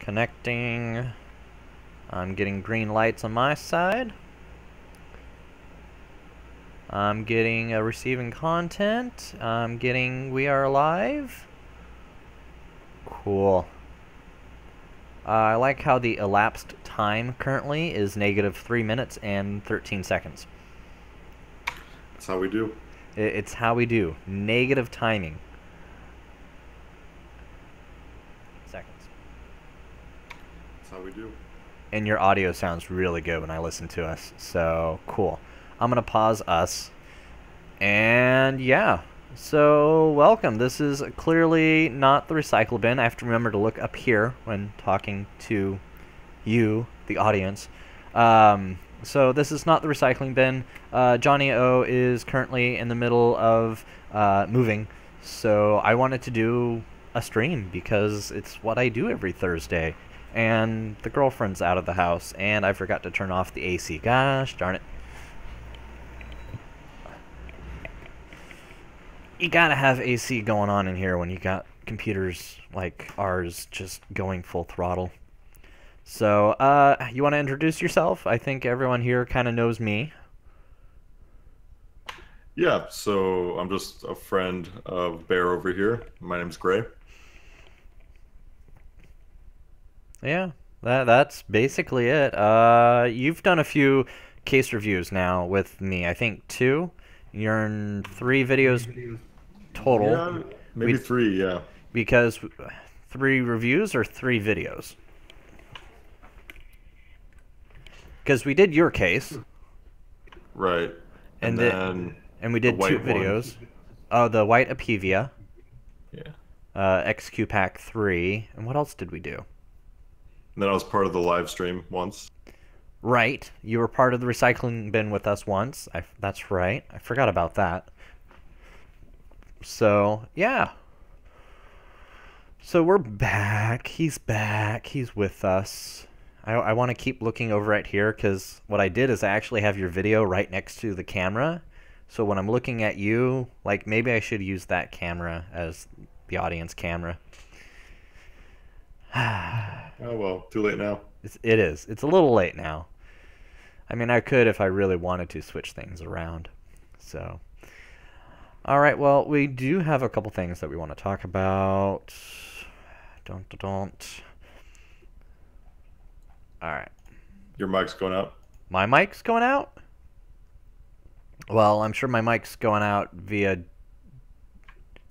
Connecting. I'm getting green lights on my side. I'm getting receiving content. I'm getting we are live. Cool. I like how the elapsed time currently is -3 minutes and 13 seconds. That's how we do. It's how we do. Negative timing. Seconds. That's how we do. And your audio sounds really good when I listen to us. So, cool. I'm going to pause us. And, yeah. So, welcome. This is clearly not the recycle bin. I have to remember to look up here when talking to you, the audience. So, this is not the recycling bin. Johnny O is currently in the middle of moving. So, I wanted to do a stream because it's what I do every Thursday. And the girlfriend's out of the house, and I forgot to turn off the AC. Gosh darn it. You gotta have AC going on in here when you got computers like ours just going full throttle. So, you want to introduce yourself? I think everyone here kind of knows me. Yeah, so I'm just a friend of Bear over here. My name's Gray. Yeah, that's basically it. You've done a few case reviews now with me. I think 2. You're in 3 videos total. Yeah, maybe 3, yeah. Because 3 reviews or 3 videos? Because we did your case. Right. And we did 2 videos. Oh, the white Apevia. Yeah. XQ Pack 3. And what else did we do? And then I was part of the live stream once. Right. You were part of the recycling bin with us once. That's right. I forgot about that. So, yeah. So we're back. He's back. He's with us. I want to keep looking over right here because what I did is I actually have your video right next to the camera. So when I'm looking at you, like maybe I should use that camera as the audience camera. Oh, well, too late now. It is. It's a little late now. I mean, I could if I really wanted to switch things around. So, all right. Well, we do have a couple things that we want to talk about. Don't. All right. Your mic's going out? My mic's going out? Well, I'm sure my mic's going out via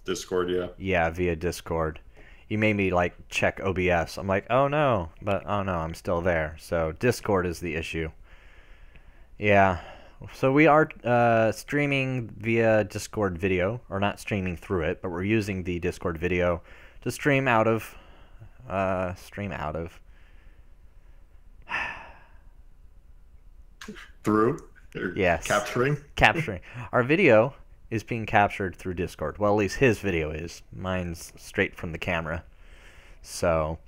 Discord, yeah. Yeah, via Discord. You made me like check OBS. I'm like, oh no, but oh no, I'm still there. So Discord is the issue. Yeah. So we are streaming via Discord video, or not streaming through it, but we're using the Discord video to stream out of. Through? Yes. Capturing? Capturing. Our video is being captured through Discord. Well, at least his video is. Mine's straight from the camera. So,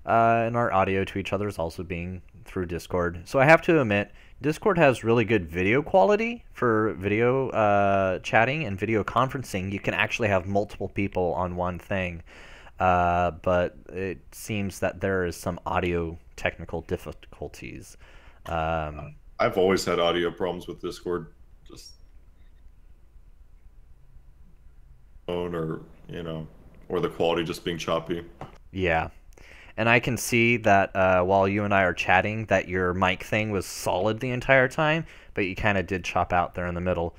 and our audio to each other is also being through Discord. So I have to admit, Discord has really good video quality for video chatting and video conferencing. You can actually have multiple people on one thing. But it seems that there is some audio technical difficulties. I've always had audio problems with Discord. Just phone or the quality just being choppy. Yeah. And I can see that while you and I are chatting that your mic thing was solid the entire time, but you kind of did chop out there in the middle.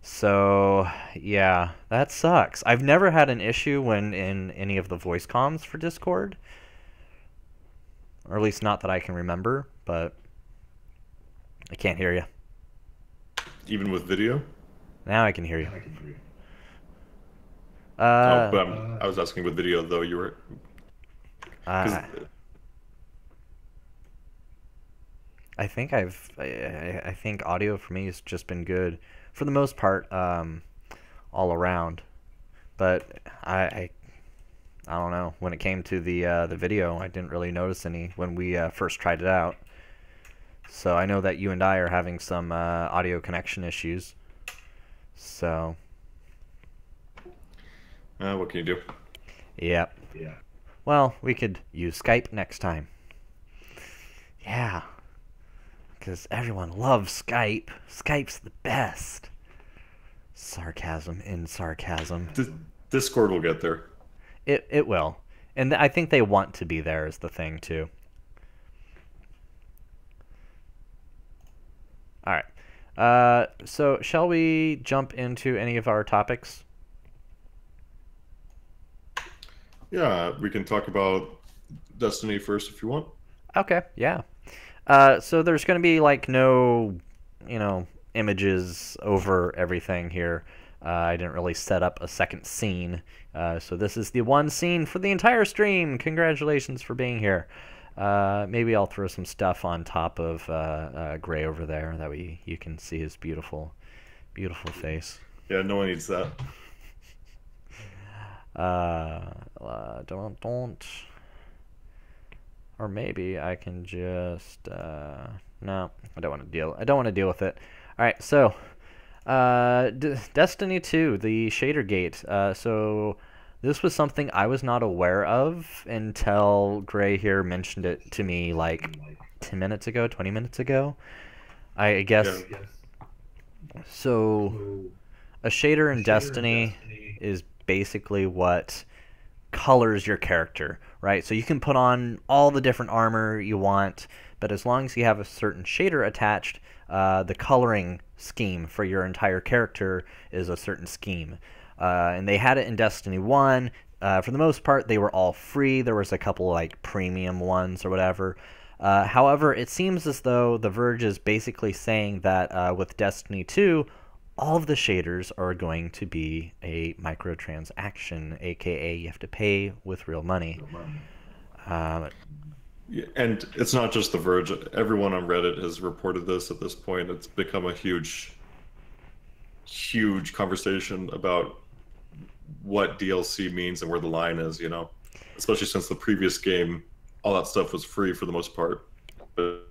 So, yeah, that sucks. I've never had an issue when in any of the voice comms for Discord. Or at least not that I can remember, but I can't hear you. Even with video? Now I can hear you. But I was asking with video, though. You were... I think I think audio for me has just been good for the most part, all around. But I don't know. When it came to the video, I didn't really notice any when we first tried it out. So I know that you and I are having some audio connection issues. So what can you do? Yep. Yeah. Well, we could use Skype next time. Yeah, because everyone loves Skype. Skype's the best. Sarcasm in sarcasm. Discord will get there. It will. And I think they want to be there is the thing, too. All right. So shall we jump into any of our topics? Yeah, we can talk about Destiny first if you want. Okay, yeah. So there's going to be like no, you know, images over everything here. I didn't really set up a second scene. So this is the one scene for the entire stream. Congratulations for being here. Maybe I'll throw some stuff on top of Gray over there. That way you can see his beautiful, beautiful face. Yeah, no one needs that. Don't. Or maybe I can just no, I don't want to deal. I don't want to deal with it. All right, so Destiny 2, the shader gate. So this was something I was not aware of until Gray here mentioned it to me like 10 minutes ago, 20 minutes ago. I guess. Yeah. So a shader in Destiny is basically what colors your character, right? So you can put on all the different armor you want, but as long as you have a certain shader attached, the coloring scheme for your entire character is a certain scheme. And they had it in Destiny 1. For the most part, they were all free. There was a couple like premium ones or whatever. However, it seems as though The Verge is basically saying that with Destiny 2, all of the shaders are going to be a microtransaction, aka you have to pay with real money. Yeah, and it's not just The Verge. Everyone on Reddit has reported this at this point. It's become a huge conversation about what DLC means and where the line is, you know? Especially since the previous game, all that stuff was free for the most part. But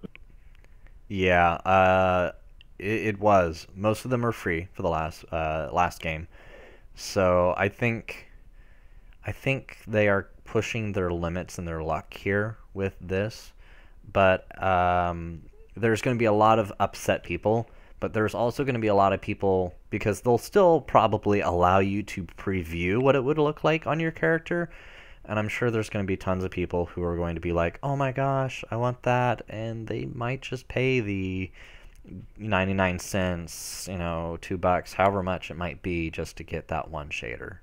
Yeah, it was. Most of them are free for the last game. So I think they are pushing their limits and their luck here with this. But there's going to be a lot of upset people. But there's also going to be a lot of people, because they'll still probably allow you to preview what it would look like on your character. And I'm sure there's going to be tons of people who are going to be like, oh my gosh, I want that. And they might just pay the 99 cents, you know, $2, however much it might be, just to get that one shader.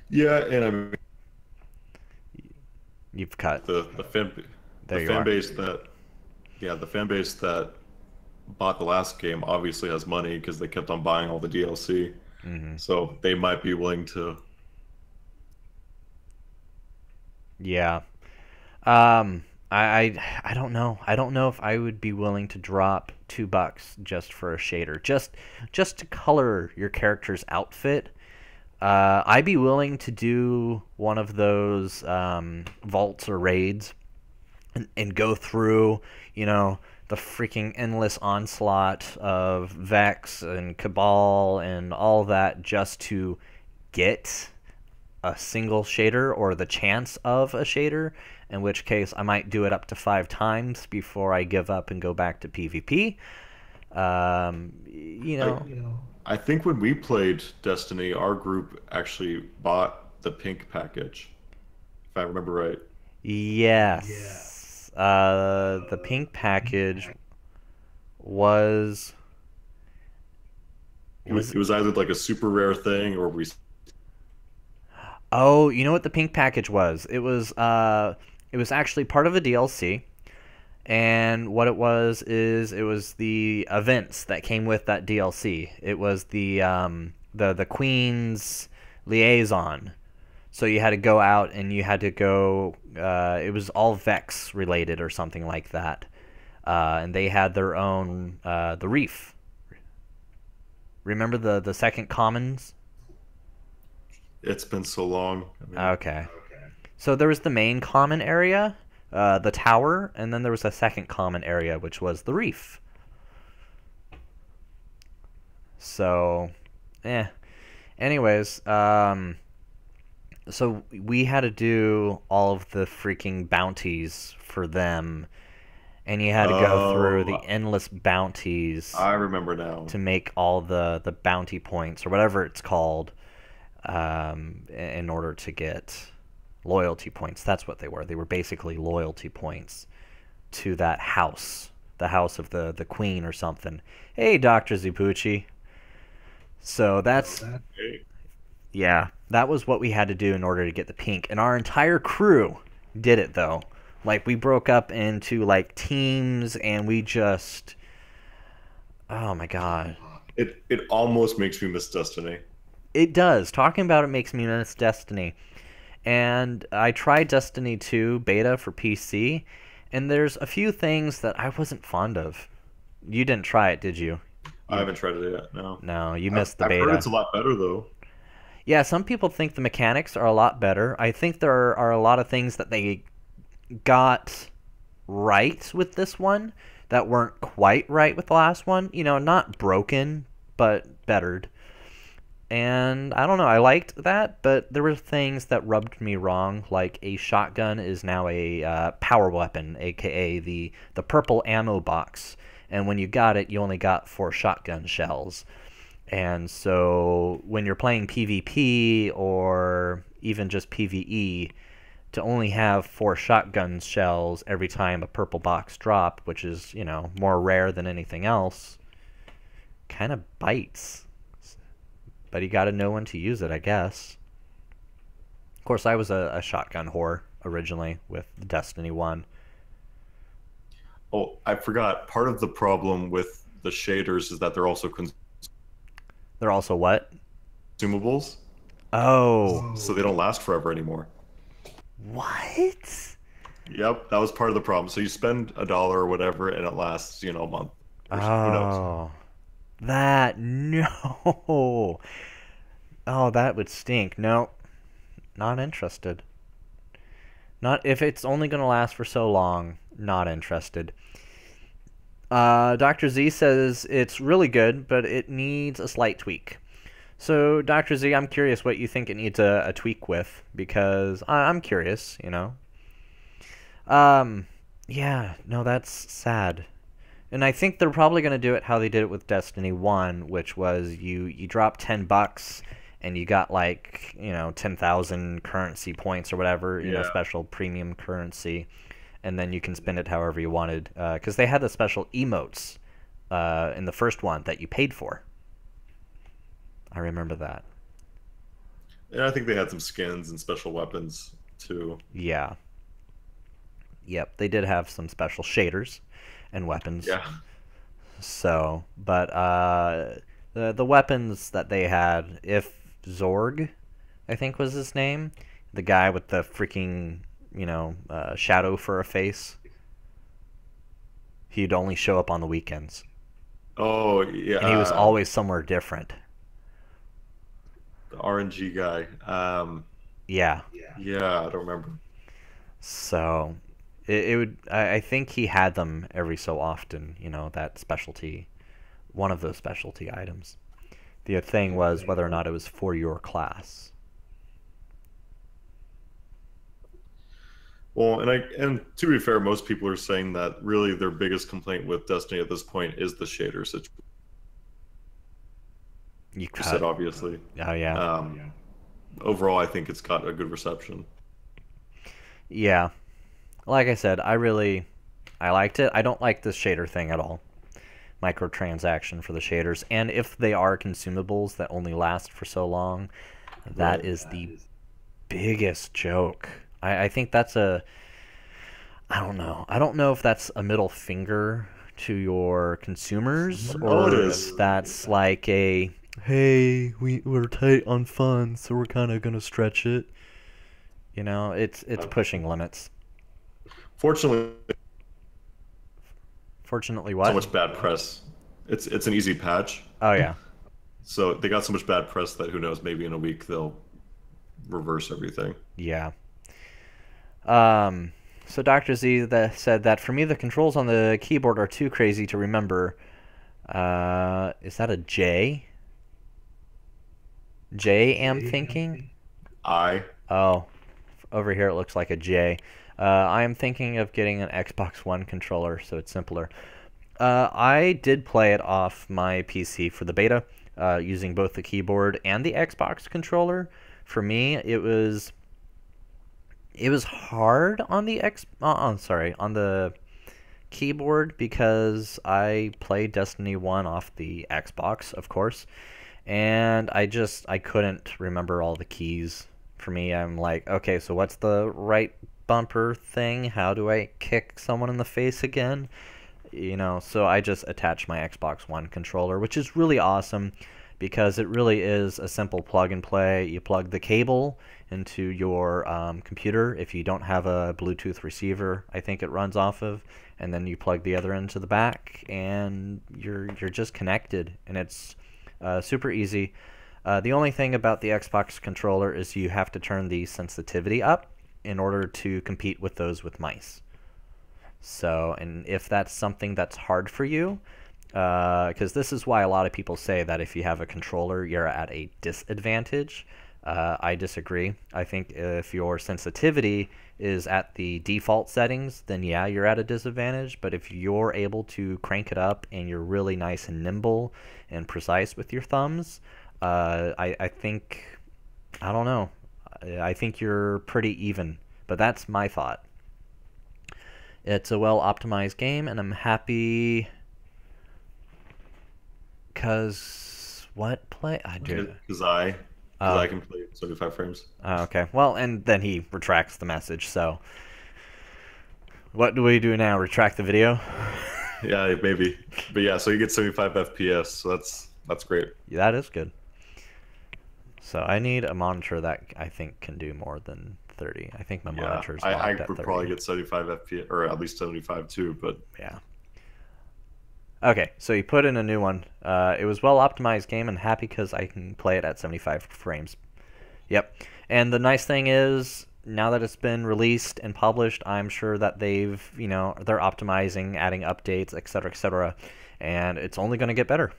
yeah, and I mean You've cut. the fan There the you fan are. base that yeah, the fan base that bought the last game obviously has money because they kept on buying all the DLC. Hmm. So they might be willing to. Yeah. I don't know. I don't know if I would be willing to drop $2 just for a shader, just to color your character's outfit. I'd be willing to do one of those vaults or raids and go through, you know, the freaking endless onslaught of Vex and Cabal and all that just to get a single shader or the chance of a shader, in which case I might do it up to 5 times before I give up and go back to PvP. You know. I think when we played Destiny, our group actually bought the pink package, if I remember right. Yes. The pink package was It was either like a super rare thing or we. Oh, you know what the pink package was? It was actually part of a DLC, and what it was is it was the events that came with that DLC. It was the Queen's liaison. So you had to go out and you had to go. It was all Vex related or something like that, and they had their own the Reef. Remember the second commons? It's been so long. I mean, Okay. So there was the main common area, the tower, and then there was a second common area, which was the Reef. So, eh. Anyways, So we had to do all of the freaking bounties for them, and you had to go through the Oh, endless bounties I remember now. to make all the bounty points or whatever it's called, in order to get loyalty points. That's what they were. They were basically loyalty points to that house, the house of the queen or something. Hey, Dr. Zipucci. So that's Hey, yeah, that was what we had to do in order to get the pink. And our entire crew did it though. Like we broke up into like teams and we just oh my god. it almost makes me miss Destiny. It does. Talking about it makes me miss Destiny. And I tried Destiny 2 beta for PC, and there's a few things that I wasn't fond of. You didn't try it, did you? I You haven't tried it yet. No, no, you I've, missed the I've heard beta. it's a lot better though. Yeah, some people think the mechanics are a lot better. I think there are a lot of things that they got right with this one that weren't quite right with the last one. You know, not broken, but bettered. And I don't know, I liked that, but there were things that rubbed me wrong, like a shotgun is now a power weapon, aka the purple ammo box. And when you got it, you only got 4 shotgun shells. And so when you're playing PvP or even just PvE, to only have 4 shotgun shells every time a purple box drop, which is, you know, more rare than anything else, kind of bites. But you got to know when to use it, I guess. Of course, I was a shotgun whore originally with Destiny 1. Oh, I forgot. Part of the problem with the shaders is that they're also They're also what? consumables, Oh. so they don't last forever anymore. What? Yep, that was part of the problem. So you spend a dollar or whatever, and it lasts, a month, or who knows? Oh. That, no. Oh, that would stink. No, not interested. Not if it's only going to last for so long. Not interested. Dr. Z says it's really good, but it needs a slight tweak. So, Dr. Z, I'm curious what you think it needs a tweak with, because I'm curious, you know. Um, yeah, no, that's sad. And I think they're probably going to do it how they did it with Destiny 1, which was you drop $10 and you got like, 10,000 currency points or whatever, Yeah. special premium currency, and then you can spend it however you wanted. Because they had the special emotes in the first one that you paid for. I remember that. And I think they had some skins and special weapons too. Yeah. Yep, they did have some special shaders and weapons. Yeah. So, but the weapons that they had, if Zorg, I think was his name, the guy with the freaking shadow for a face, he'd only show up on the weekends, Oh yeah, and he was always somewhere different. the RNG guy. Yeah. Yeah, I don't remember. So it would. I think he had them every so often. That specialty, one of those specialty items. The thing was whether or not it was for your class. Well, and to be fair, most people are saying that really their biggest complaint with Destiny at this point is the shader situation. You You said cut. obviously. Oh yeah. Overall, I think it's got a good reception. Yeah. Like I said, I liked it. I don't like this shader thing at all. Microtransaction for the shaders, and if they are consumables that only last for so long, that Right. is the biggest joke. I think that's I don't know. I don't know if that's a middle finger to your consumers Oh, it or is. if that's like a hey, we're tight on funds, so we're kind of gonna stretch it. It's pushing limits. Fortunately, Fortunately, so what? much bad press. It's an easy patch, Oh yeah, so they got so much bad press that who knows, maybe in a week they'll reverse everything. yeah. So Dr. Z said that for me the controls on the keyboard are too crazy to remember. Is that a J? J am thinking? I Oh, over here it looks like a J. I am thinking of getting an Xbox One controller, so it's simpler. I did play it off my PC for the beta, using both the keyboard and the Xbox controller. For me, it was hard on the on the keyboard because I played Destiny 1 off the Xbox, of course, and I couldn't remember all the keys. For me, I'm like, okay, so what's the right bumper thing? How do I kick someone in the face again? So I just attached my Xbox One controller, which is really awesome because it really is a simple plug and play. You plug the cable into your computer if you don't have a Bluetooth receiver, I think it runs off of, and then you plug the other end to the back, and you're just connected, and it's super easy. The only thing about the Xbox controller is you have to turn the sensitivity up in order to compete with those with mice. So, and if that's something that's hard for you, because this is why a lot of people say that if you have a controller, you're at a disadvantage. I disagree. I think if your sensitivity is at the default settings, then yeah, you're at a disadvantage. But if you're able to crank it up and you're really nice and nimble and precise with your thumbs, I think, I don't know, I think you're pretty even. But that's my thought. It's a well-optimized game, and I'm happy because what play? I do. Because I can play 75 frames. Okay. Well, and then he retracts the message. So, what do we do now? Retract the video? Yeah, maybe. But yeah, so you get 75 FPS. So that's great. Yeah, that is good. So I need a monitor that I think can do more than 30. I think my monitor's locked I at would 30. probably get 75 FPS, or at least 75 too, but yeah. Okay, so you put in a new one. It was well-optimized game, and happy because I can play it at 75 frames. Yep. And the nice thing is, now that it's been released and published, I'm sure that they're optimizing, adding updates, etc., and it's only going to get better.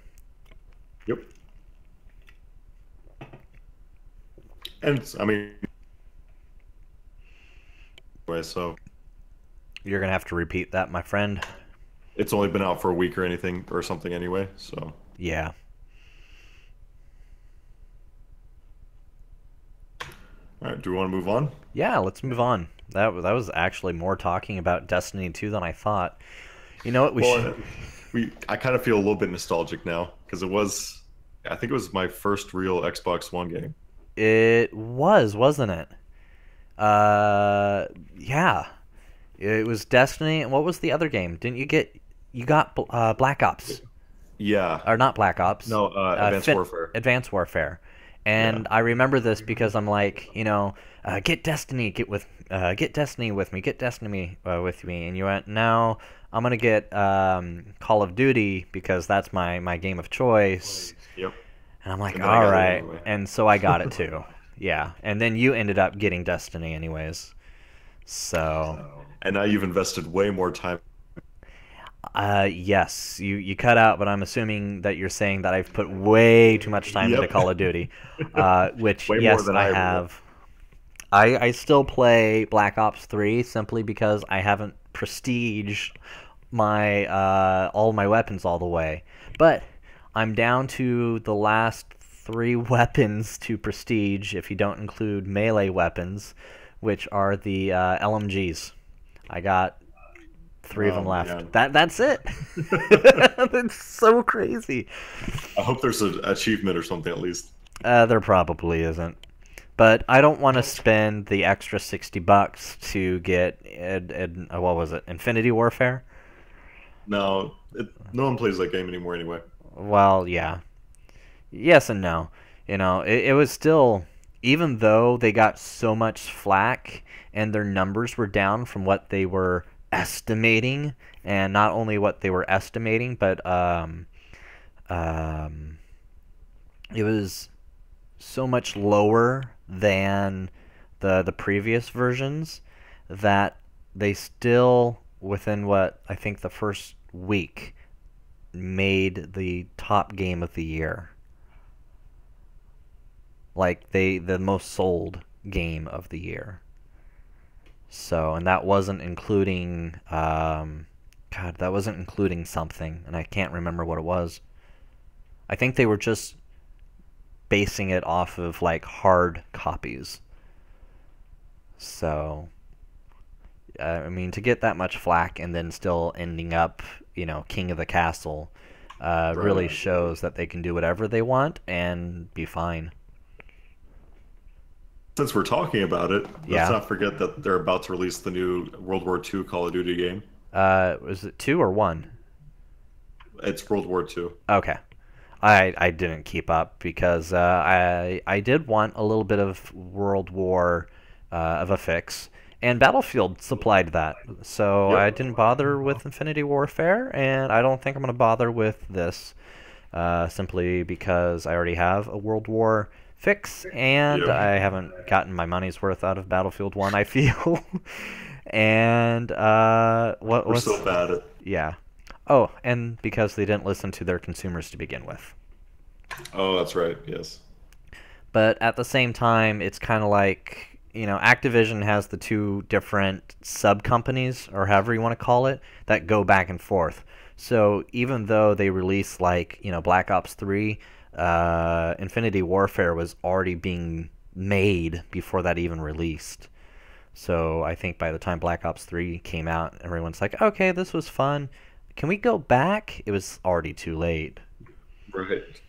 Yep. And, I mean, so you're going to have to repeat that, my friend. It's only been out for a week or anything or something anyway, so. Yeah. All right, do we want to move on? Yeah, let's move on. That was actually more talking about Destiny 2 than I thought. You know what? I kind of feel a little bit nostalgic now because I think it was my first real Xbox One game. It was, wasn't it? Yeah. It was Destiny, and what was the other game? You got Black Ops. Yeah. Or not Black Ops. No, Advanced Warfare. Advanced Warfare. And I remember this because I'm like, get Destiny, get Destiny with me, get Destiny with me. And you went, no, I'm going to get Call of Duty because that's my game of choice. Yep. And I'm like, all right. Anyway. And so I got it too. Yeah. And then you ended up getting Destiny anyways. So. And now you've invested way more time. Yes, you cut out, but I'm assuming that you're saying that I've put way too much time into Call of Duty, which way yes, more than I have. I still play Black Ops 3 simply because I haven't prestiged my all my weapons all the way, but I'm down to the last 3 weapons to prestige if you don't include melee weapons, which are the LMGs. I got 3 of them left. Man. That's it. That's so crazy. I hope there's an achievement or something at least. There probably isn't. But I don't want to spend the extra $60 to get what was it? Infinity Warfare? No, no one plays that game anymore anyway. Well, yeah. Yes and no. It was still, even though they got so much flack and their numbers were down from what they were estimating, and not only what they were estimating, but it was so much lower than the previous versions that they still, within what I think the first week, made the top game of the year. Like the most sold game of the year. So, and that wasn't including, God, that wasn't including something, and I can't remember what it was. I think they were just basing it off of like hard copies. So, I mean, to get that much flack and then still ending up, king of the castle, really shows that they can do whatever they want and be fine. Since we're talking about it, let's Yeah. not forget that they're about to release the new World War II Call of Duty game. Was it 2 or 1? It's World War II. Okay. I didn't keep up because I did want a little bit of World War of a fix, and Battlefield supplied that. So Yep. I didn't bother with Infinity Warfare, and I don't think I'm going to bother with this simply because I already have a World War fix, and Yep. I haven't gotten my money's worth out of Battlefield 1, I feel. And We're what's... so bad at. Yeah. Oh, and because they didn't listen to their consumers to begin with. Oh, that's right. Yes. But at the same time, it's kind of like, Activision has the two different sub-companies, or however you want to call it, that go back and forth. So even though they release, like, Black Ops 3, Infinity Warfare was already being made before that even released. So I think by the time Black Ops 3 came out, everyone's like, okay, this was fun. Can we go back? It was already too late. Right.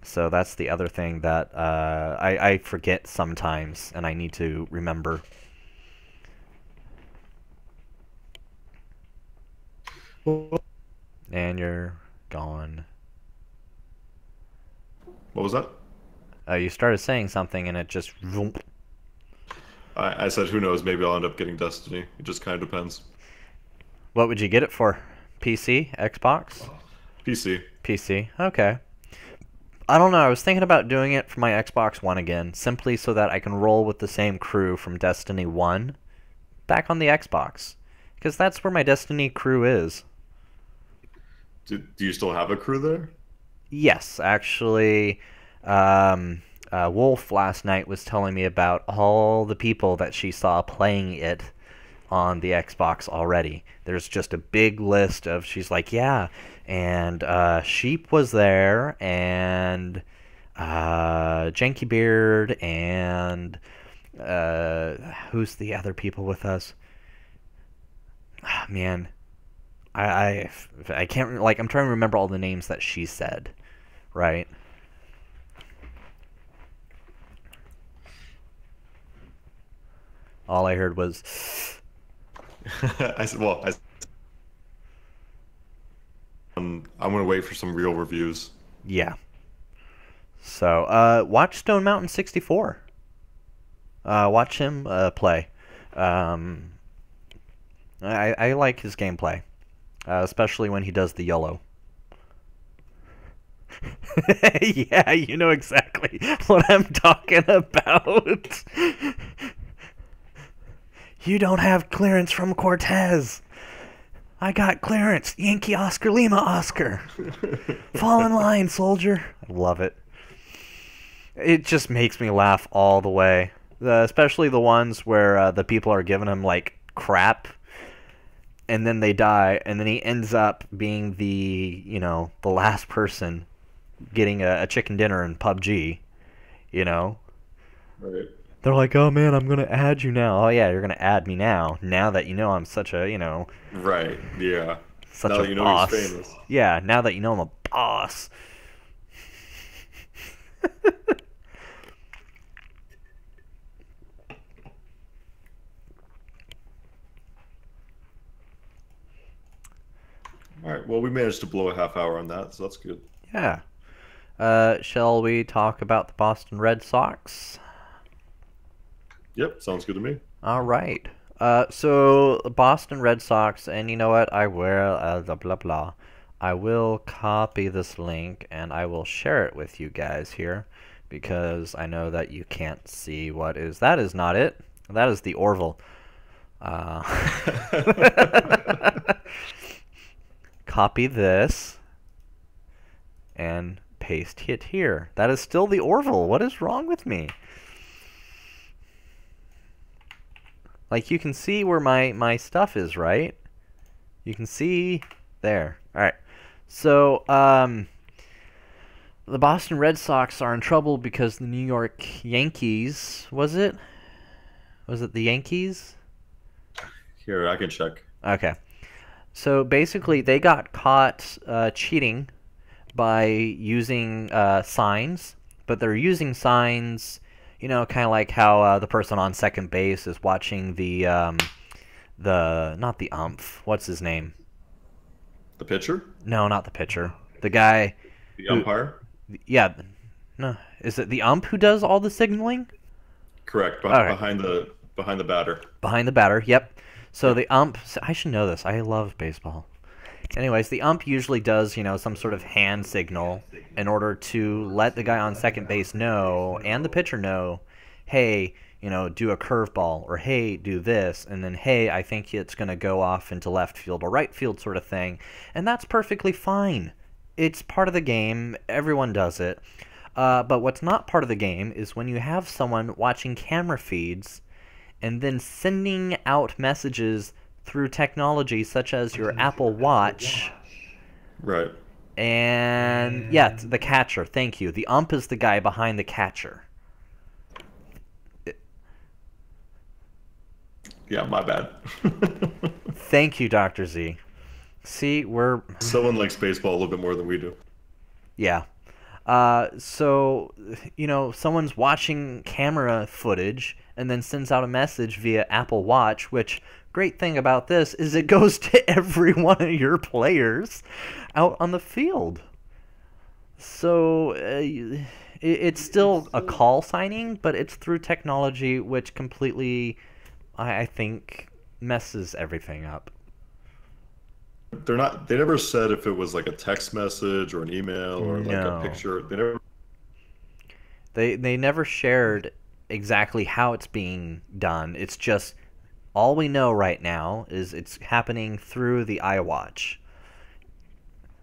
So that's the other thing that I forget sometimes, and I need to remember. And you're gone. What was that? You started saying something, and it just... I said, who knows? Maybe I'll end up getting Destiny. It just kind of depends. What would you get it for? PC? Xbox? PC. PC. Okay. I don't know. I was thinking about doing it for my Xbox One again, simply so that I can roll with the same crew from Destiny 1 back on the Xbox. Because that's where my Destiny crew is. Do you still have a crew there? Yes, actually, Wolf last night was telling me about all the people that she saw playing it on the Xbox already. There's just a big list of, she's like, yeah, and Sheep was there, and Janky Beard, and who's the other people with us? Ah, man, I can't, like, I'm trying to remember all the names that she said, right? All I heard was... I said, well, I'm going to wait for some real reviews. Yeah. So, watch Stone Mountain 64. Watch him play. I like his gameplay, especially when he does the YOLO. Yeah, you know exactly what I'm talking about. You don't have clearance from Cortez. I got clearance. Yankee Oscar Lima Oscar. Fall in line, soldier. I love it. It just makes me laugh all the way. Especially the ones where the people are giving him, like, crap. And then they die. And then he ends up being the, the last person getting a chicken dinner in PUBG. Right. They're like, oh man, I'm going to add you now. Oh yeah, you're going to add me now. Now that you know I'm such a, Right, yeah. such Now a that you know boss. he's famous. Yeah, now that you know I'm a boss. All right, well, we managed to blow a half hour on that, so that's good. Yeah. Shall we talk about the Boston Red Sox? Yep, sounds good to me. All right. So the Boston Red Sox, and you know what? I will blah blah blah. I will copy this link and I will share it with you guys here, because I know that you can't see what is. That is not it. That is the Orville. Copy this and paste it here. That is still the Orville. What is wrong with me? Like, you can see where my stuff is, right? You can see there. All right. So, the Boston Red Sox are in trouble because the New York Yankees, was it? Was it the Yankees? Here, I can check. Okay. So basically, they got caught cheating by using signs, but they're using signs, kind of like how the person on second base is watching the not the umph. What's his name? The pitcher? No, not the pitcher. The guy The who, umpire? yeah, no, is it the ump who does all the signaling? Correct. All right, Behind the batter. behind the batter. Yep. So Yep. the ump. I should know this. I love baseball. Anyways, the ump usually does, some sort of hand signal in order to let the guy on second base know and the pitcher know, hey, do a curveball, or hey, do this, and then hey, I think it's going to go off into left field or right field, sort of thing. And that's perfectly fine. It's part of the game. Everyone does it. But what's not part of the game is when you have someone watching camera feeds and then sending out messages through technology such as your Apple Watch. Right. And yeah, the catcher. Thank you. The ump is the guy behind the catcher. Yeah, my bad. Thank you, Dr. Z. See, we're Someone likes baseball a little bit more than we do. yeah. So, someone's watching camera footage and then sends out a message via Apple Watch, which, great thing about this is it goes to every one of your players out on the field. So, it's still a call signing, but it's through technology, which completely, I think, messes everything up. They never said if it was like a text message or an email or like a No. picture. They never. They never shared exactly how it's being done. It's just all we know right now is it's happening through the iWatch.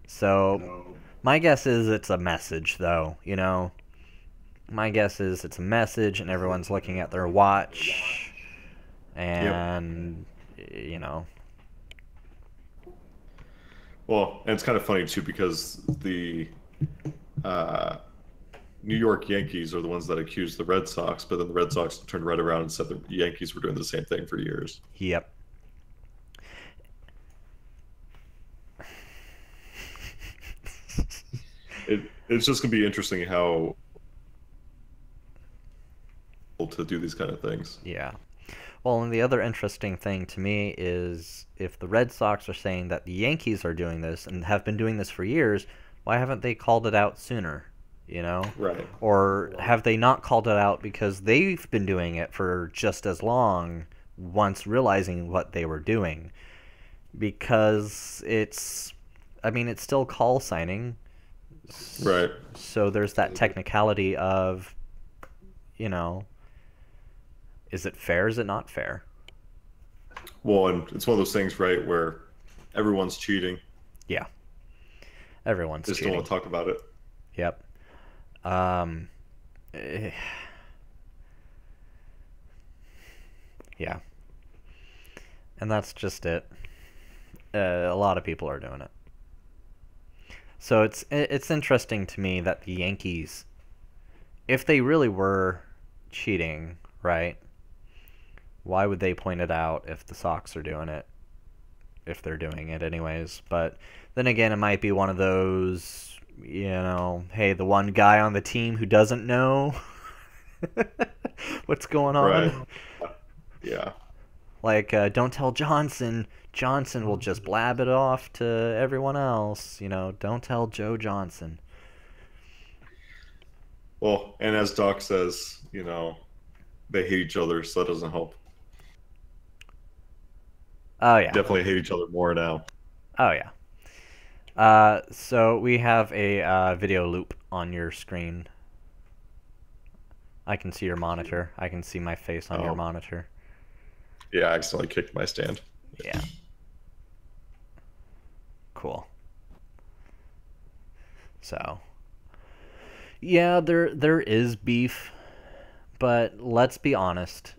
So my guess is it's a message, though. My guess is it's a message, and everyone's looking at their watch, and Well, and it's kind of funny too because the uh, New York Yankees are the ones that accused the Red Sox, but then the Red Sox turned right around and said the Yankees were doing the same thing for years. Yep. It's just gonna be interesting how to do these kind of things. Yeah. Well, and the other interesting thing to me is if the Red Sox are saying that the Yankees are doing this and have been doing this for years, why haven't they called it out sooner? Right. Or have they not called it out because they've been doing it for just as long once realizing what they were doing? Because it's still call signing. Right. So there's that technicality of, is it fair? Is it not fair? Well, and it's one of those things, right, where everyone's cheating. Yeah. Everyone's Just cheating. don't want to talk about it. Yep. Eh, yeah. And that's just it. A lot of people are doing it. So it's interesting to me that the Yankees, if they really were cheating, right? Why would they point it out if the Sox are doing it? If they're doing it anyways. But then again, it might be one of those, hey, the one guy on the team who doesn't know what's going on. Right. Yeah. Like, don't tell Johnson. Johnson will just blab it off to everyone else. Don't tell Joe Johnson. Well, and as Doc says, they hate each other, so that doesn't help. Oh, yeah. Definitely hate each other more now. Oh, yeah. So we have a video loop on your screen. I can see your monitor. I can see my face on your monitor. Yeah, I accidentally kicked my stand. Yeah. Cool. So, yeah, there is beef, but let's be honest.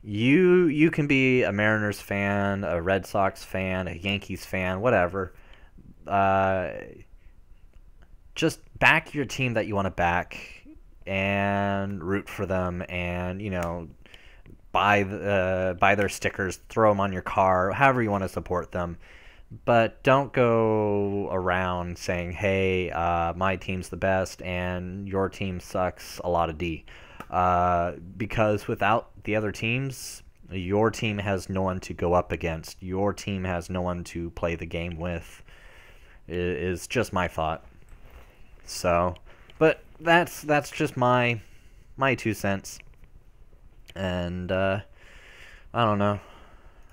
you can be a Mariners fan, a Red Sox fan, a Yankees fan, whatever. Uh, just back your team that you want to back and root for them, and buy their stickers, throw them on your car, however you want to support them. But don't go around saying, "Hey, my team's the best and your team sucks." A lot of D, because without the other teams, your team has no one to go up against. Your team has no one to play the game with. Is just my thought. So, but that's just my 2 cents. And I don't know.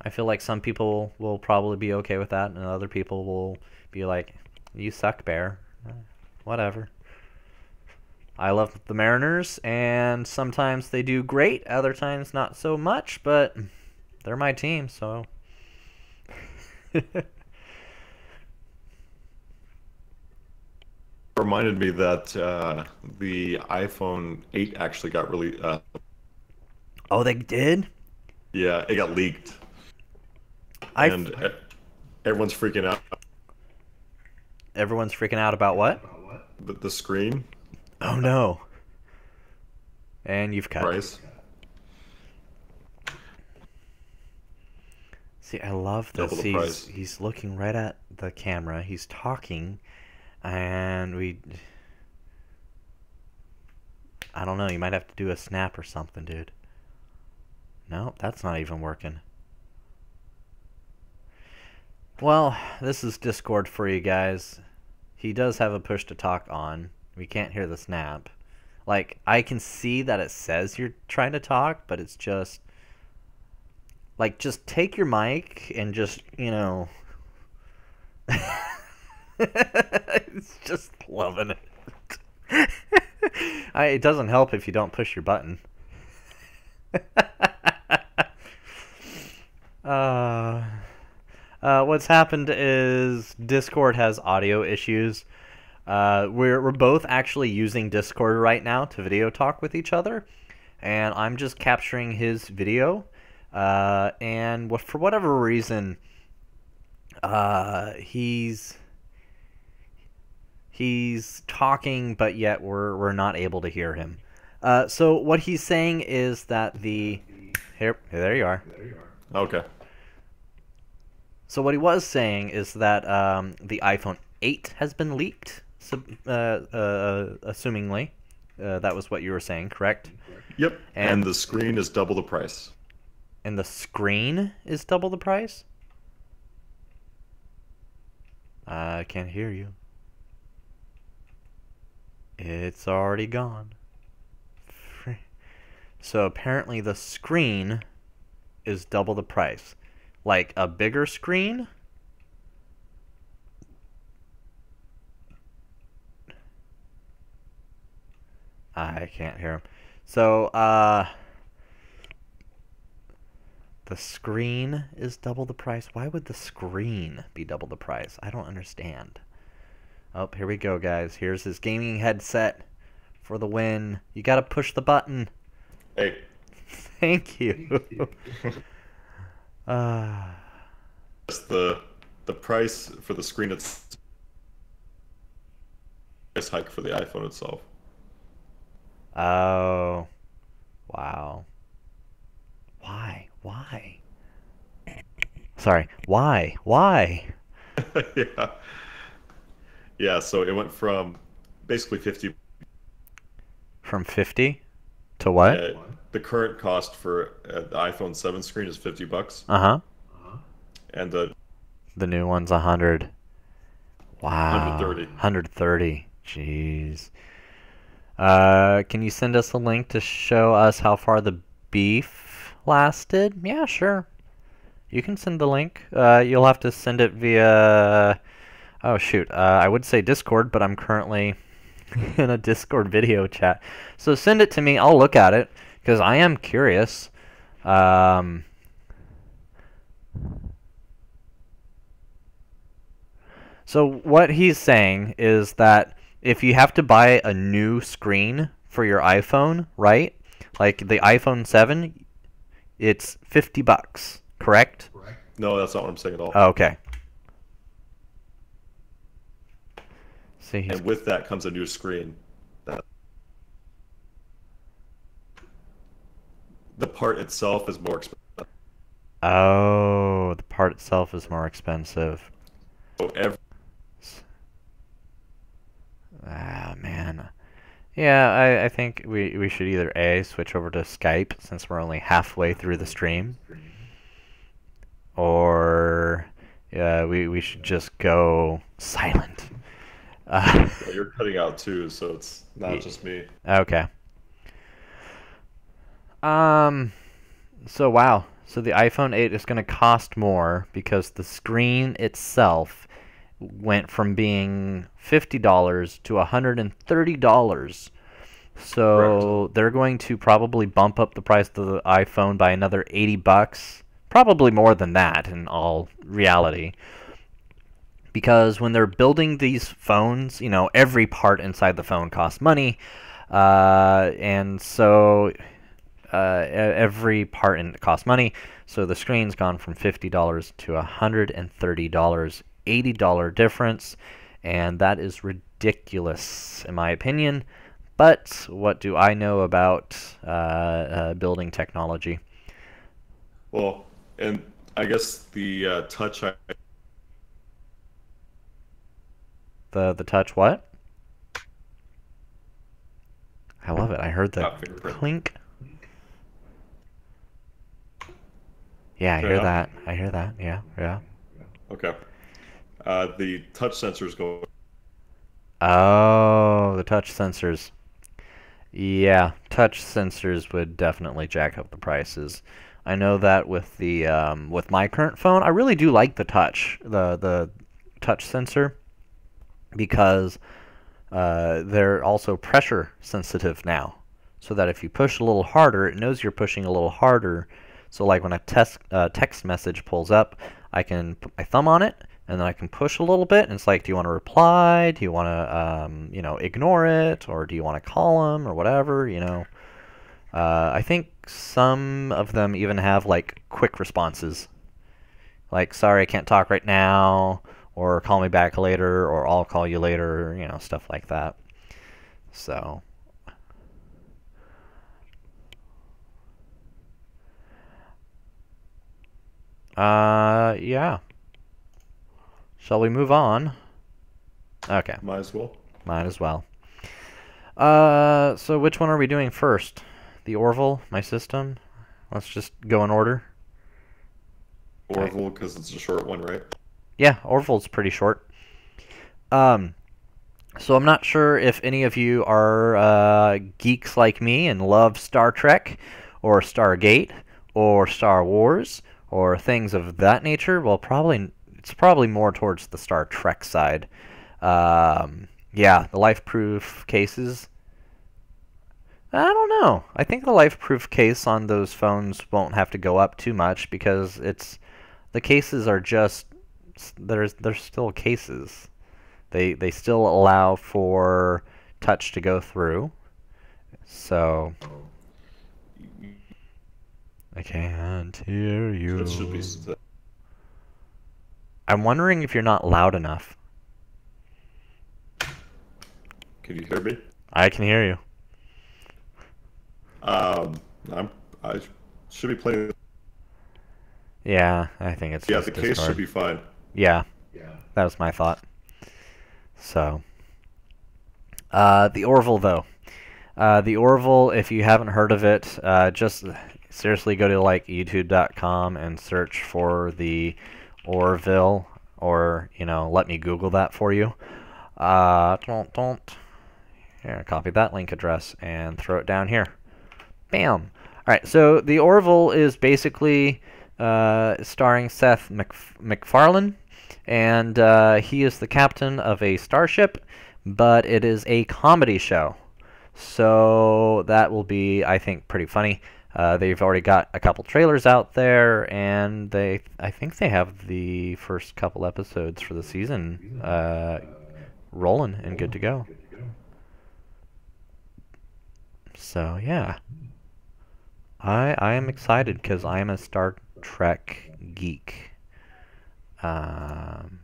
I feel like some people will probably be okay with that, and other people will be like, "You suck, Bear." Whatever. I love the Mariners, and sometimes they do great, other times not so much, but they're my team, so. Reminded me that the iPhone 8 actually got really, Oh, they did? yeah, it got leaked, I and everyone's freaking out. Everyone's freaking out about what? The screen Oh no. And you've cut. price. See, I love this. Double the price. He's looking right at the camera. He's talking, and I don't know. You might have to do a snap or something, dude. No, that's not even working. Well, this is Discord for you guys. He does have a push to talk on. We can't hear the snap. Like, I can see that it says you're trying to talk, but it's just... Like, just take your mic and just, It's just loving it. It doesn't help if you don't push your button. What's happened is Discord has audio issues. We're both actually using Discord right now to video talk with each other, and I'm just capturing his video. And for whatever reason, he's talking, but yet we're not able to hear him. So what he's saying is that there you are. Okay. So what he was saying is that the iPhone 8 has been leaked, assumingly. That was what you were saying, correct? Yep. And the screen is double the price. And the screen is double the price? I can't hear you. It's already gone. So apparently the screen is double the price. Like a bigger screen? I can't hear him. So, the screen is double the price? Why would the screen be double the price? I don't understand. Oh, here we go, guys. Here's his gaming headset for the win. You gotta push the button. Hey. Thank you. The price for the screen, it's price hike for the iPhone itself. Oh. Wow. Why? Sorry. Why? Yeah. Yeah, so it went from basically 50. From 50 to what? The current cost for the iPhone 7 screen is $50. Uh-huh. And the new one's 100. Wow. 130. 130. Jeez. Can you send us a link to show us how far the beef lasted? Yeah, sure. You can send the link. You'll have to send it via... Oh, shoot. I would say Discord, but I'm currently in a Discord video chat. So send it to me. I'll look at it, because I am curious. So what he's saying is that if you have to buy a new screen for your iPhone, right? Like the iPhone 7, it's $50, correct? No, that's not what I'm saying at all. Oh, okay. See, he's... And with that comes a new screen. The part itself is more expensive. Oh, the part itself is more expensive. So Ah, man. Yeah, I think we should either A, switch over to Skype since we're only halfway through the stream, or we should just go silent. You're cutting out too, so it's not just me. Okay. So wow. So the iPhone 8 is going to cost more because the screen itself went from being $50 to $130. So Correct. they're going to probably bump up the price of the iPhone by another $80, probably more than that in all reality. Because when they're building these phones, you know, every part inside the phone costs money, and so every part in it costs money. So the screen's gone from $50 to $130, $80 difference, and that is ridiculous in my opinion. But what do I know about building technology? Well, and I guess the touch The touch what? I love it. I heard the fingerprint. clink. Yeah, I Fair hear enough. that. I hear that. Yeah, yeah. Okay. The touch sensors go. Oh, the touch sensors. Yeah, touch sensors would definitely jack up the prices. I know that with my current phone, I really do like the touch sensor because they're also pressure sensitive now, so that if you push a little harder, it knows you're pushing a little harder. So like when a text message pulls up, I can put my thumb on it, and then I can push a little bit, and it's like, do you want to reply? Do you want to, ignore it? Or do you want to call them or whatever, I think some of them even have, like, quick responses. Like, sorry, I can't talk right now, or call me back later, or I'll call you later, stuff like that. So... yeah. Shall we move on? Okay, Might as well. might as well. So which one are we doing first? The Orville, my system? Let's just go in order. Orville, because it's a short one, right? Yeah, Orville's pretty short. So I'm not sure if any of you are geeks like me and love Star Trek, or Stargate, or Star Wars, or things of that nature. Well, it's probably more towards the Star Trek side. Yeah, the life-proof cases. I don't know. I think the life-proof case on those phones won't have to go up too much because the cases are just they're still cases. They still allow for touch to go through. So I can't hear you. It should be. I'm wondering if you're not loud enough. Can you hear me? I can hear you. I should be playing. Yeah, I think it's Yeah, just the case Discord. should be fine. Yeah, that was my thought. So, the Orville, though. The Orville, if you haven't heard of it, just seriously go to like youtube.com and search for the Orville, or let me Google that for you. Don't. Here, copy that link address and throw it down here. Bam. All right. So the Orville is basically starring Seth MacFarlane, and he is the captain of a starship, but it is a comedy show. So that will be, I think, pretty funny. They've already got a couple trailers out there, and I think they have the first couple episodes for the season rolling and good to go. So yeah. I am excited because I am a Star Trek geek. Um,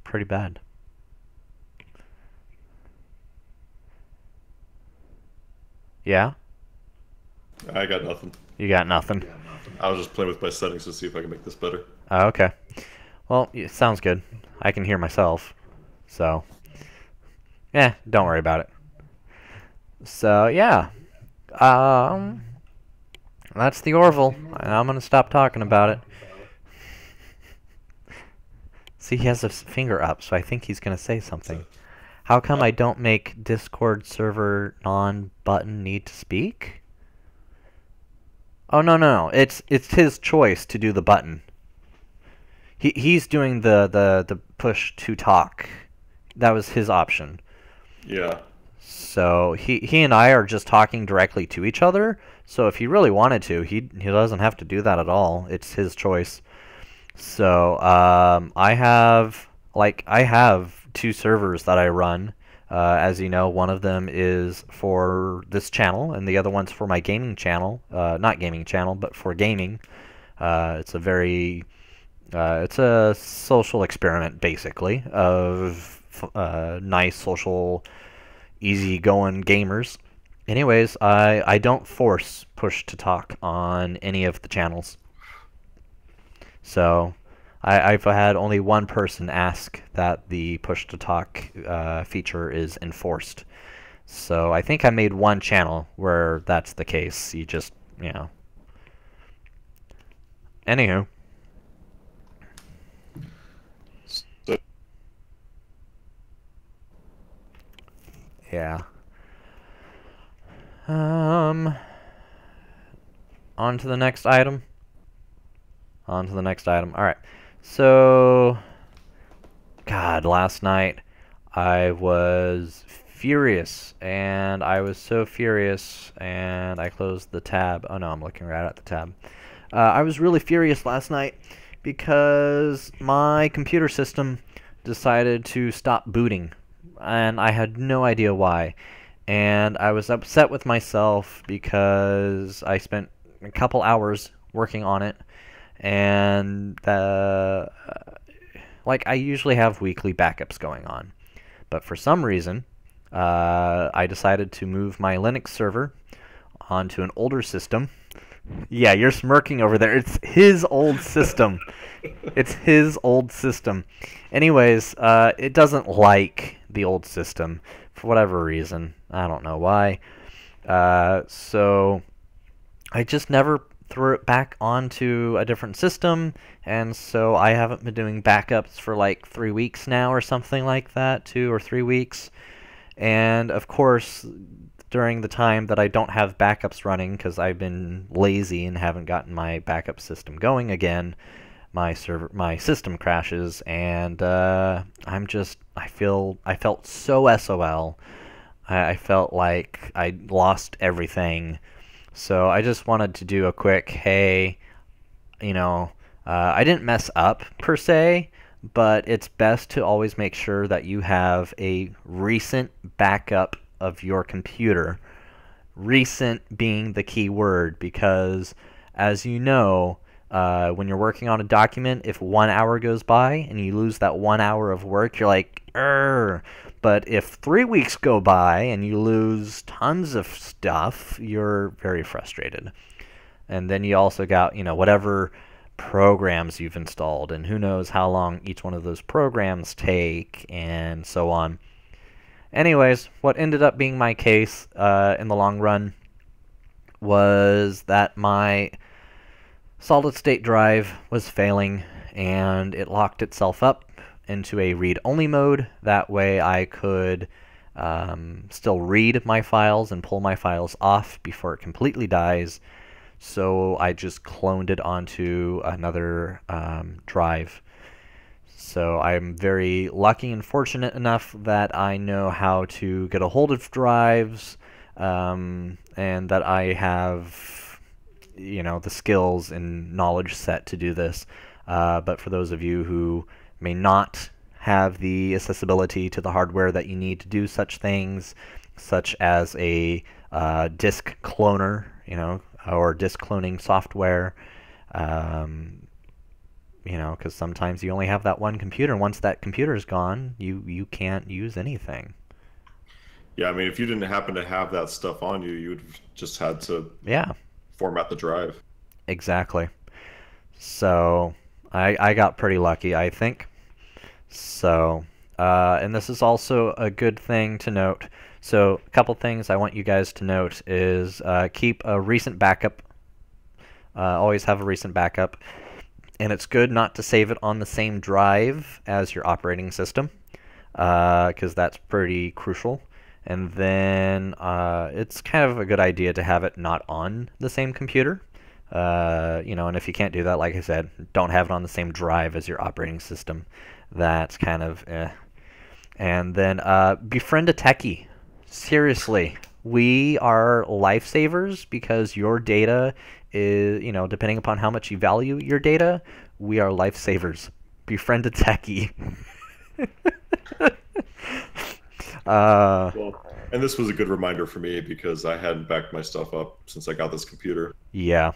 Pretty bad. Yeah? I got nothing. You got nothing. I was just playing with my settings to see if I can make this better. Oh, okay. Well, it sounds good. I can hear myself. So, don't worry about it. So, yeah. Um, that's the Orville. I'm going to stop talking about it. See, he has his finger up, so I think he's going to say something. How come I don't make Discord server non-button need to speak? Oh, no. It's his choice to do the button. He's doing the push to talk. That was his option. Yeah. So he and I are just talking directly to each other. So if he really wanted to, he doesn't have to do that at all. It's his choice. So I have two servers that I run. As you know, one of them is for this channel, and the other one's for my gaming channel. Not gaming channel, but for gaming. It's a social experiment, basically, of nice social, easy-going gamers. Anyways, I don't force push to talk on any of the channels. So I've had only one person ask that the push to talk feature is enforced. So I think I made one channel where that's the case. You just, Anywho. So, Yeah. On to the next item. On to the next item. All right. So, God, last night I was furious, and I was so furious, and I closed the tab. Oh no, I'm looking right at the tab. I was really furious last night because my computer system decided to stop booting, and I had no idea why. And I was upset with myself because I spent a couple hours working on it, and I usually have weekly backups going on, but for some reason I decided to move my Linux server onto an older system. Yeah, you're smirking over there. It's his old system. It's his old system. Anyways, it doesn't like the old system for whatever reason. I don't know why. So I just never threw it back onto a different system, and so I haven't been doing backups for like 3 weeks now or something like that, 2 or 3 weeks. And of course, during the time that I don't have backups running because I've been lazy and haven't gotten my backup system going again, my system crashes, and I felt so SOL. I felt like I lost everything. So I just wanted to do a quick, hey, I didn't mess up per se, but it's best to always make sure that you have a recent backup of your computer. Recent being the key word, because as you know, when you're working on a document, if 1 hour goes by and you lose that 1 hour of work, you're like, "Err." But if 3 weeks go by and you lose tons of stuff, you're very frustrated. And then you also got, whatever programs you've installed, and who knows how long each one of those programs take, and so on. Anyways, what ended up being my case in the long run was that my solid-state drive was failing, and it locked itself up into a read-only mode. That way I could still read my files and pull my files off before it completely dies. So I just cloned it onto another drive. So I'm very lucky and fortunate enough that I know how to get a hold of drives, and that I have, the skills and knowledge set to do this. But for those of you who may not have the accessibility to the hardware that you need to do such things, such as a disk cloner, or disk cloning software. Um, because sometimes you only have that one computer, and once that computer is gone, you can't use anything. Yeah, I mean, if you didn't happen to have that stuff on you, you would have just had to Yeah, format the drive. exactly. So I got pretty lucky, I think. So, and this is also a good thing to note. So, a couple things I want you guys to note is keep a recent backup. Always have a recent backup. And it's good not to save it on the same drive as your operating system, because that's pretty crucial. And then it's kind of a good idea to have it not on the same computer. And if you can't do that, like I said, don't have it on the same drive as your operating system. That's kind of eh. And then befriend a techie. Seriously, we are lifesavers because your data is, depending upon how much you value your data, we are lifesavers. Befriend a techie. uh, Well, and this was a good reminder for me because I hadn't backed my stuff up since I got this computer. yeah.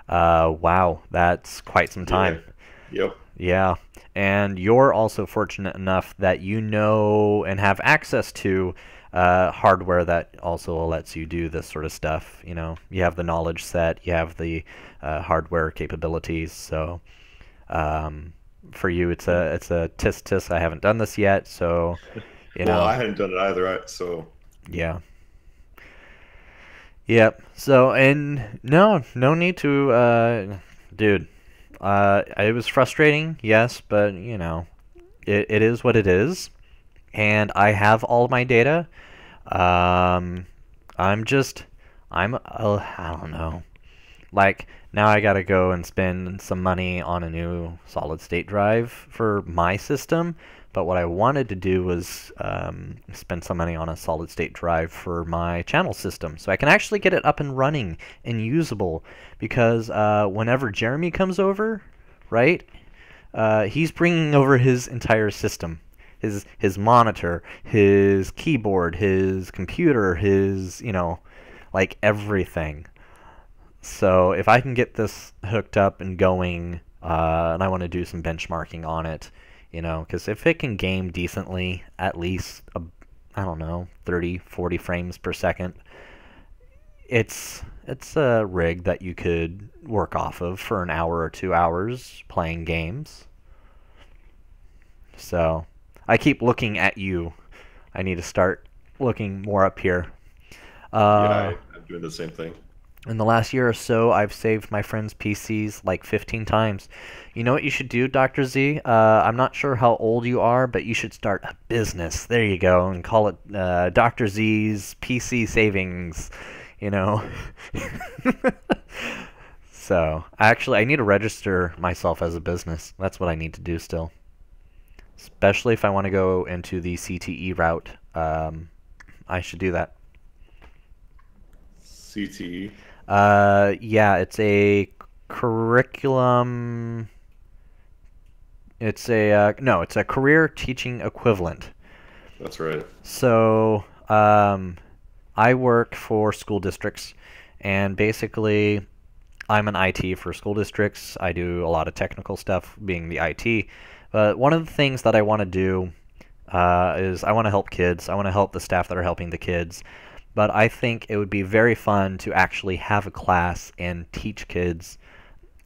Wow, that's quite some time. Yeah. Yep. Yeah. And you're also fortunate enough that you know and have access to hardware that also lets you do this sort of stuff. You have the knowledge set, you have the hardware capabilities. So for you, it's a tisk tisk. I haven't done this yet, so Well, I hadn't done it either, so yeah. Yep. So, and no need to, dude. It was frustrating, yes, but it is what it is, and I have all of my data. Um, I don't know. Like, now I gotta go and spend some money on a new solid state drive for my system. But what I wanted to do was spend some money on a solid state drive for my channel system, so I can actually get it up and running and usable. Because whenever Jeremy comes over, right, he's bringing over his entire system, his monitor, his keyboard, his computer, his like everything. So if I can get this hooked up and going, and I want to do some benchmarking on it, because if it can game decently, at least, I don't know, 30, 40 frames per second, it's a rig that you could work off of for an hour or 2 hours playing games. So I keep looking at you. I need to start looking more up here. I'm doing the same thing. In the last year or so, I've saved my friends' PCs like 15 times. You know what you should do, Dr. Z? I'm not sure how old you are, but you should start a business. There you go, and call it Dr. Z's PC Savings, So, actually, I need to register myself as a business. That's what I need to do still. Especially if I want to go into the CTE route. I should do that. CTE? Yeah, it's a curriculum. It's a career teaching equivalent. That's right. So, I work for school districts, and basically, I'm an IT for school districts. I do a lot of technical stuff, being the IT. But one of the things that I want to do is I want to help kids. I want to help the staff that are helping the kids. But I think it would be very fun to actually have a class and teach kids.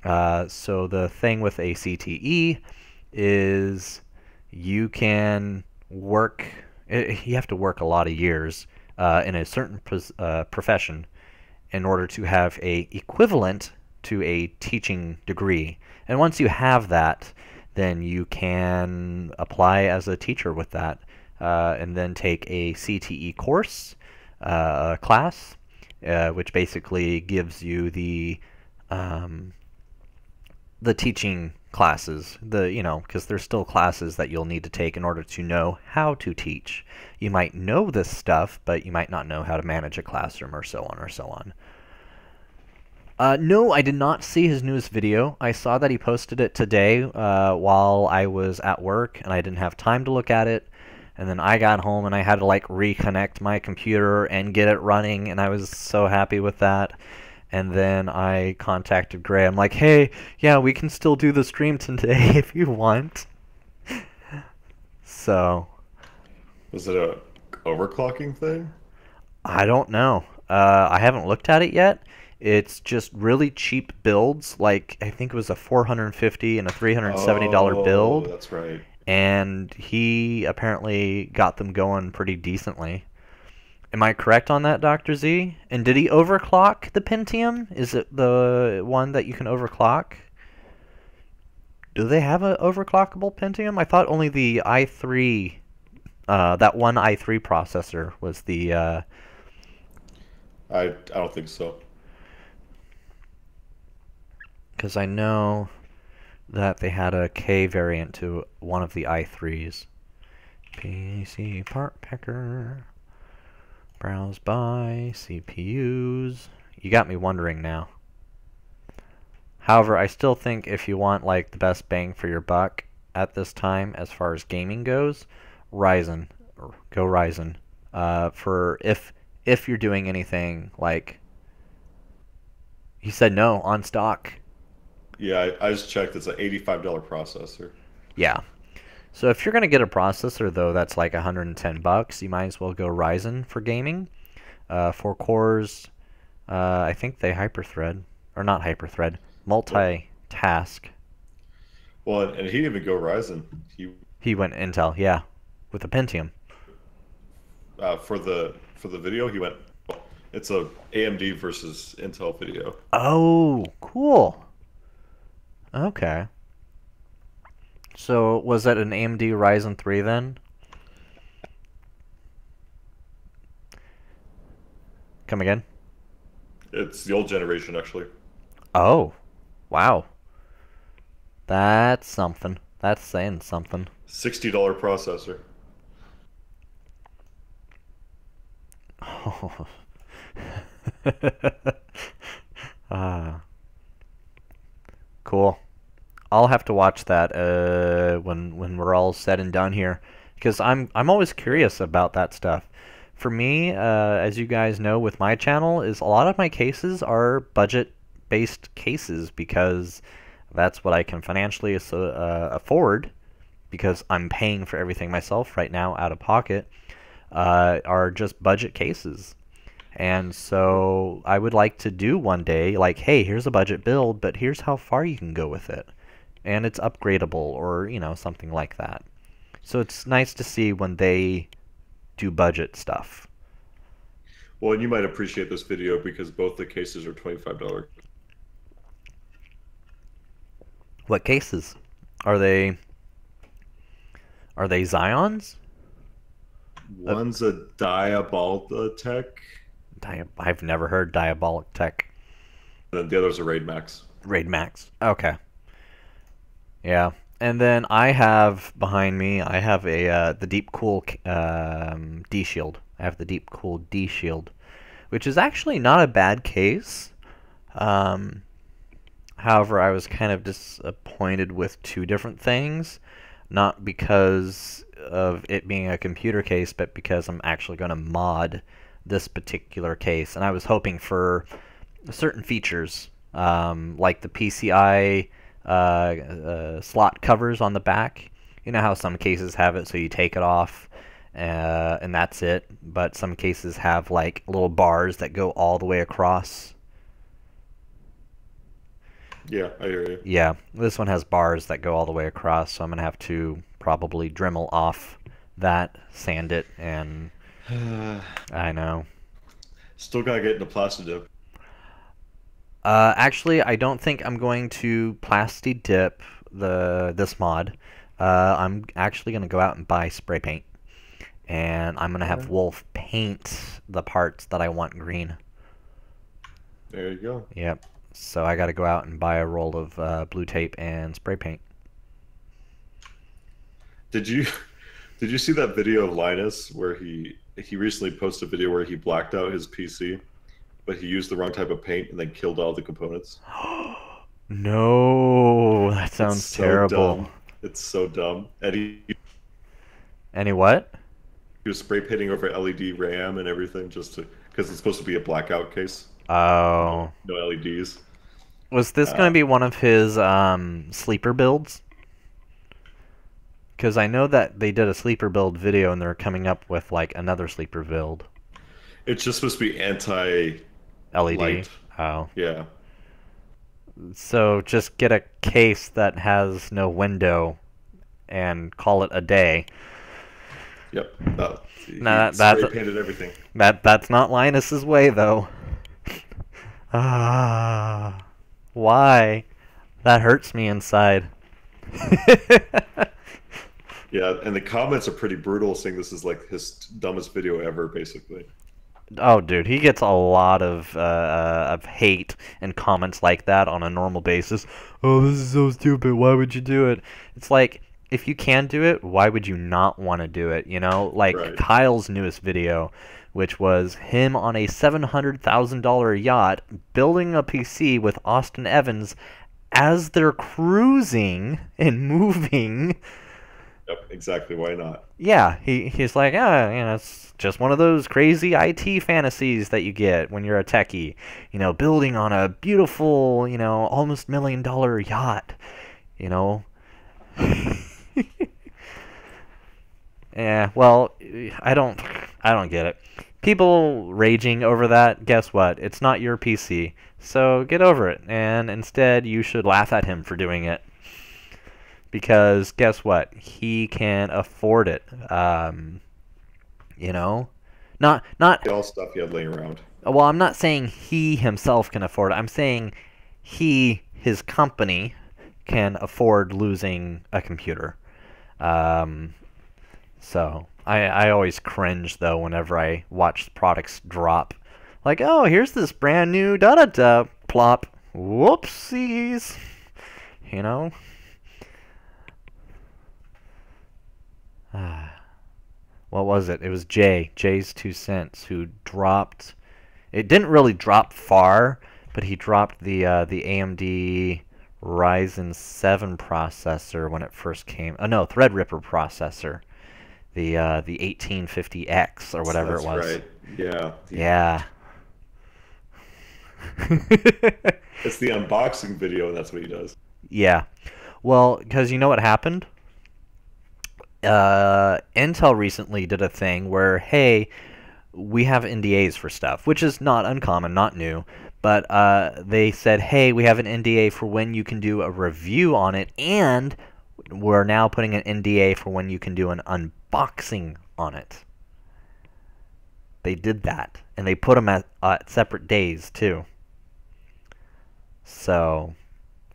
So the thing with a CTE is you can work, you have to work a lot of years in a certain profession in order to have a equivalent to a teaching degree. And once you have that, then you can apply as a teacher with that, and then take a CTE course. Class, which basically gives you the teaching classes, because there's still classes that you'll need to take in order to know how to teach. You might know this stuff, but you might not know how to manage a classroom, or so on, or so on. No, I did not see his newest video. I saw that he posted it today while I was at work, and I didn't have time to look at it. And then I got home and I had to reconnect my computer and get it running, and I was so happy with that. And then I contacted Gray. I'm like, hey, yeah, we can still do the stream today if you want. So, Was it a overclocking thing? I don't know. I haven't looked at it yet. It's just really cheap builds. Like, I think it was a $450 and a $370 Oh, build. that's right. And he apparently got them going pretty decently. Am I correct on that, Dr. Z? And did he overclock the Pentium? Is it the one that you can overclock? Do they have an overclockable Pentium? I thought only the i3, that one i3 processor was the, I don't think so. because I know that they had a K variant to one of the i3s. PC part picker. Browse by CPUs. You got me wondering now. However, I still think if you want like the best bang for your buck at this time as far as gaming goes, Ryzen. Go Ryzen. For if you're doing anything like he said no on stock. Yeah, I just checked. It's an $85 processor. Yeah. So if you're gonna get a processor though that's like $110, you might as well go Ryzen for gaming. 4 cores. I think they hyperthread or not hyperthread, multitask. Well, and he didn't even go Ryzen. He went Intel, yeah, with a Pentium. For the video, he went. It's a AMD versus Intel video. Oh, cool. Okay. So was that an AMD Ryzen 3 then? Come again? It's the old generation, actually. Oh, wow. That's something. That's saying something. $60 processor. Oh. Ah, cool. I'll have to watch that when we're all said and done here, because I'm always curious about that stuff. For me, as you guys know, with my channel, is a lot of my cases are budget-based cases because that's what I can financially afford because I'm paying for everything myself right now out of pocket. Are just budget cases. And so I would like to do one day, like, hey, here's a budget build, but here's how far you can go with it. And it's upgradable or, something like that. So it's nice to see when they do budget stuff. Well, and you might appreciate this video because both the cases are $25. What cases? Are they Xeons? One's a Diabolta Tech, I've never heard Diabolic Tech. and the other's a Raid Max. Raid Max. Okay. Yeah. And then I have behind me, I have the Deep Cool D Shield. I have the Deep Cool D Shield, which is actually not a bad case. However, I was kind of disappointed with two different things, not because of it being a computer case, but because I'm actually going to mod this particular case, and I was hoping for certain features, like the PCI slot covers on the back. You know how some cases have it so you take it off and that's it, but some cases have like little bars that go all the way across. Yeah, I hear you. Yeah, this one has bars that go all the way across, so I'm gonna have to probably Dremel off that, sand it, and I know. Still gotta get into Plastidip. Actually, I don't think I'm going to Plasti Dip this mod. I'm actually gonna go out and buy spray paint, and I'm gonna have Wolf paint the parts that I want green. There you go. Yep. So I got to go out and buy a roll of blue tape and spray paint. Did you see that video of Linus where he recently posted a video where he blacked out his PC, but he used the wrong type of paint and then killed all the components? No, that sounds It's so terrible. dumb. It's so dumb. And Any what? he was spray painting over LED RAM and everything just to because it's supposed to be a blackout case. No, Oh. no LEDs. Was this going Uh, to be one of his sleeper builds? Because I know that they did a sleeper build video and they're coming up with like another sleeper build. it's just supposed to be anti-light. LED. Oh. Yeah. So just get a case that has no window and call it a day. Yep. He Nah, spray painted everything. that's not Linus's way though. Ah, why? That hurts me inside. Yeah, and the comments are pretty brutal, saying this is like his dumbest video ever, basically. Oh, dude, he gets a lot of hate and comments like that on a normal basis. Oh, this is so stupid. Why would you do it? It's like, if you can do it, why would you not want to do it? You know, like Right. Kyle's newest video, which was him on a $700,000 yacht building a PC with Austin Evans as they're cruising and moving. Yep, exactly. Why not? Yeah, he's like, ah, you know, it's just one of those crazy IT fantasies that you get when you're a techie. You know, building on a beautiful, you know, almost $1 million yacht. You know. Yeah, well, I don't get it. People raging over that, guess what? It's not your PC. So get over it, and instead you should laugh at him for doing it. Because guess what? He can afford it. You know, not. All stuff he had laying around. Well, I'm not saying he himself can afford it. I'm saying his company, can afford losing a computer. So I always cringe though whenever I watch products drop. Like, oh, here's this brand new da da da plop. Whoopsies. You know. What was it? It was Jay's 2 cents, who dropped. It didn't really drop far, but he dropped the AMD Ryzen 7 processor when it first came. Oh no, Threadripper processor, the 1850X or whatever That's it was. right. Yeah. Yeah. It's the unboxing video, and that's what he does. Yeah. Well, because you know what happened? Intel recently did a thing where, hey, we have NDAs for stuff, which is not uncommon, not new, but they said, hey, we have an NDA for when you can do a review on it, and we're now putting an NDA for when you can do an unboxing on it. They did that, and they put them at separate days, too. So,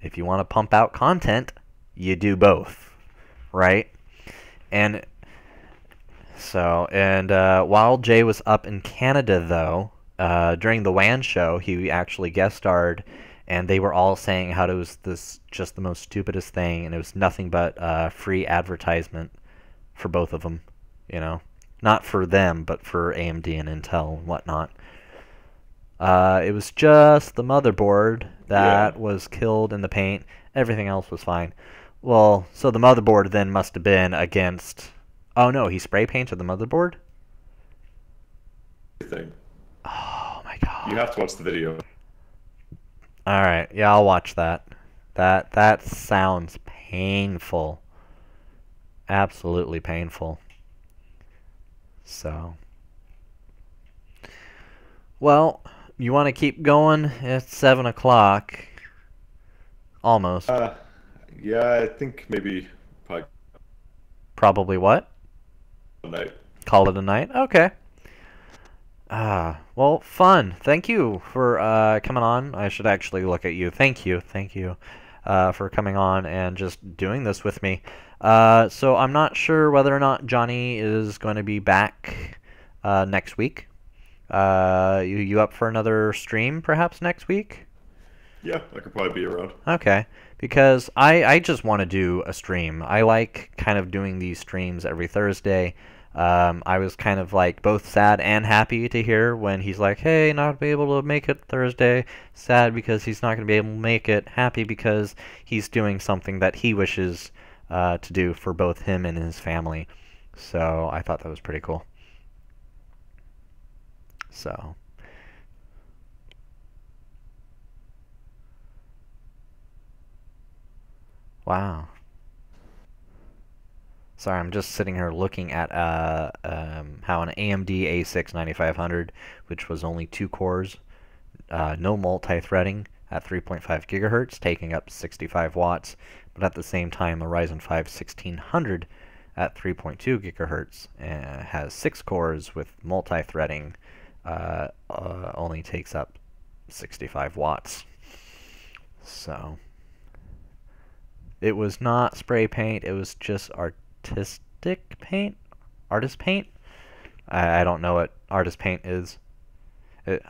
if you want to pump out content, you do both, right? And so, while Jay was up in Canada, though, during the WAN show, he actually guest starred, and they were all saying how it was just the most stupidest thing, and it was nothing but free advertisement for both of them, you know, not for them, but for AMD and Intel and whatnot. It was just the motherboard that was killed in the paint. Everything else was fine. Well, so the motherboard then must have been against... Oh, no, he spray painted the motherboard? Thing. Oh, my God. You have to watch the video. Alright, yeah, I'll watch that. That sounds painful. Absolutely painful. So... Well, you want to keep going? It's 7 o'clock. Almost. Yeah, I think maybe Probably what? night. Call it a night? Okay. Well, fun. Thank you for coming on. I should actually look at you. Thank you for coming on and just doing this with me. So I'm not sure whether or not Johnny is going to be back next week. You up for another stream perhaps next week? Yeah, I could probably be around. Okay. Because I just want to do a stream. I like kind of doing these streams every Thursday. I was kind of like both sad and happy to hear when he's like, hey, not be able to make it Thursday. Sad because he's not going to be able to make it. Happy because he's doing something that he wishes to do for both him and his family. So I thought that was pretty cool. So... Wow. Sorry, I'm just sitting here looking at how an AMD A6 9500, which was only 2 cores, no multi-threading at 3.5 gigahertz, taking up 65 watts, but at the same time a Ryzen 5 1600 at 3.2 gigahertz has 6 cores with multi-threading, only takes up 65 watts. So it was not spray paint, it was just artistic paint? Artist paint? I don't know what artist paint is.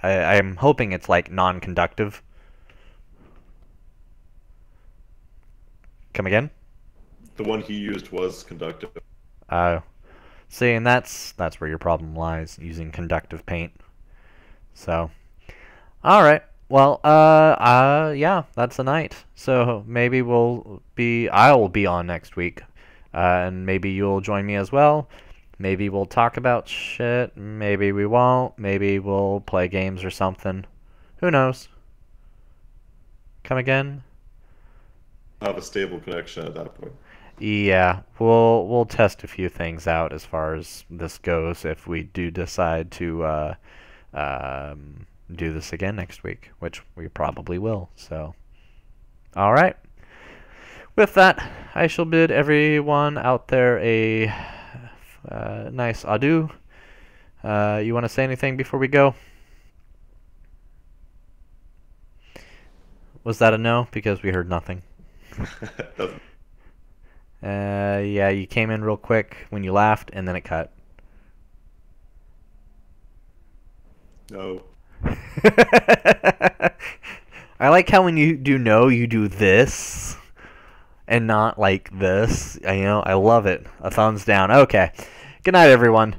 I'm hoping it's like non-conductive. Come again? The one he used was conductive. See, and that's where your problem lies, using conductive paint. So, all right. Well, yeah, that's the night. So maybe I'll be on next week, and maybe you'll join me as well. Maybe we'll talk about shit. Maybe we won't. Maybe we'll play games or something. Who knows? Come again? Have a stable connection at that point. Yeah, we'll test a few things out as far as this goes if we do decide to do this again next week, which we probably will. So, all right. With that, I shall bid everyone out there a nice adieu. You want to say anything before we go? Was that a no? Because we heard nothing. Yeah, you came in real quick when you laughed, and then it cut. No. I like how when you do no, you do this, and not like this. I love it. A thumbs down. Okay. Good night, everyone.